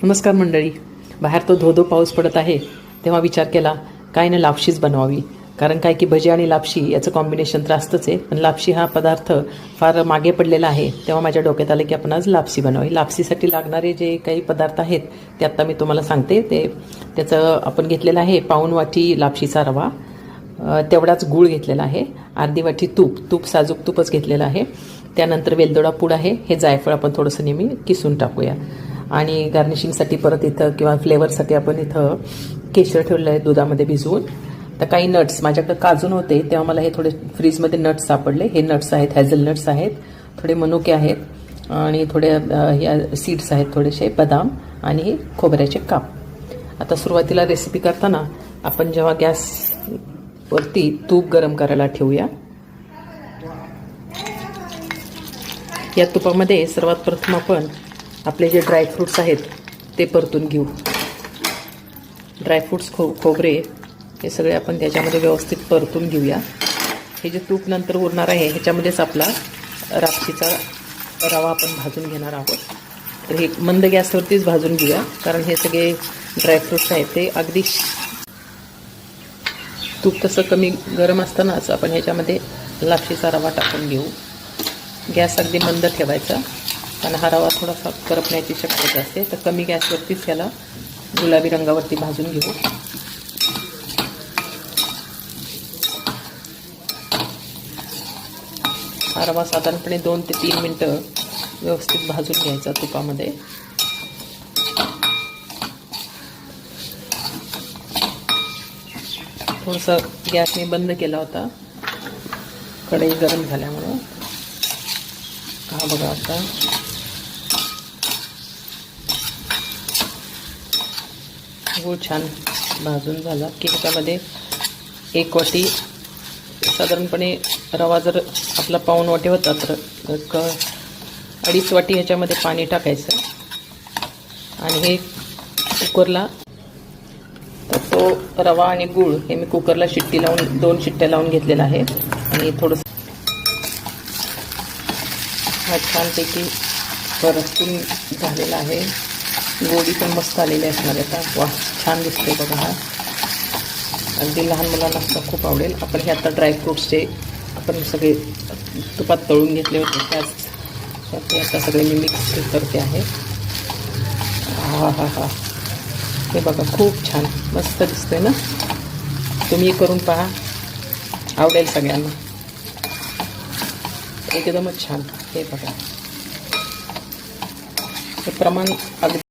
नमस्कार मंडळी. बाहेर तो धो पाऊस पडत आहे तेव्हा विचार केला काय ना लापशीच बनवावी. कारण काय की भजी आणि लापशी याचं कॉम्बिनेशन तर असतंच आहे, पण लापशी हा पदार्थ फार मागे पडलेला आहे. तेव्हा माझ्या डोक्यात आलं की आपण आज लापशी बनवावी. लापशीसाठी लागणारे जे काही पदार्थ आहेत ते आत्ता मी तुम्हाला सांगते. त्याचं आपण घेतलेलं आहे पाऊण वाटी लापशीचा रवा, तेवढाच गूळ घेतलेला आहे, अर्धी वाटी तूप साजूक तूपच घेतलेलं आहे. त्यानंतर वेलदोडा पूड आहे, हे जायफळ आपण थोडंसं नेहमी किसून टाकूया. आणि गार्निशिंगसाठी परत इथं किंवा फ्लेवरसाठी आपण इथं केशर ठेवलं आहे दुधामध्ये भिजवून. तर काही नट्स माझ्याकडे काजू नव्हते तेव्हा मला हे थोडे फ्रीजमध्ये नट्स सापडले. हे नट्स आहेत, हॅझल नट्स आहेत, थोडे मनुके आहेत आणि थोडे सीड्स आहेत, थोडेसे बदाम आणि हे खोबऱ्याचे काप. आता सुरुवातीला रेसिपी करताना आपण जेव्हा गॅसवरती तूप गरम करायला ठेवूया. या तुपामध्ये सर्वात प्रथम आपण आपले जे ड्रायफ्रूट्स आहेत ते परतून घेऊ. ड्रायफ्रूट्स खोबरे हे सगळे आपण त्याच्यामध्ये व्यवस्थित परतून घेऊया. हे जे तूप नंतर उरणार आहे ह्याच्यामध्येच आपला लापशीचा रवा आपण भाजून घेणार आहोत. तर हे मंद गॅसवरतीच भाजून घेऊया, कारण हे सगळे ड्रायफ्रूट्स आहेत ते अगदी तूप तसं कमी गरम असतानाच आपण ह्याच्यामध्ये लापशीचा रवा टाकून घेऊ. गॅस अगदी मंद ठेवायचा, कारण हा रवा थोडासा करपण्याची शक्यता असते. तर कमी गॅसवरतीच याला गुलाबी रंगावरती भाजून घेऊ. हा रवा साधारणपणे 2 ते 3 मिनटं व्यवस्थित भाजून घ्यायचा तुपामध्ये. थोडंसं गॅस मी बंद केला होता कढई गरम झाल्यामुळं. हा बघा आता गूळ छान भाजून झाला की ह्याच्यामध्ये 1 वाटी साधारणपणे रवा जर आपला पाऊण वाटी होता तर 2.5 वाटी ह्याच्यामध्ये पाणी टाकायचं. आणि हे कुकरला तर तो रवा आणि गूळ हे मी कुकरला शिट्टी लावून 2 शिट्ट्या लावून घेतलेला आहे. आणि थोडंसं हा छानपैकी परतून झालेला आहे. गोडी पण मस्त आलेली असणार आता. वा, छान दिसते बघा. हा अगदी लहान मुलांना सुद्धा खूप आवडेल. आपण हे आता ड्रायफ्रूट्सचे आपण सगळे तुपात तळून घेतले होते त्याच आता सगळे मी मिक्स करते आहे. हा हे बघा खूप छान मस्त दिसतंय ना. तुम्ही करून पहा, आवडेल सगळ्यांना. एकदमच छान. हे बघा हे प्रमाण अगदी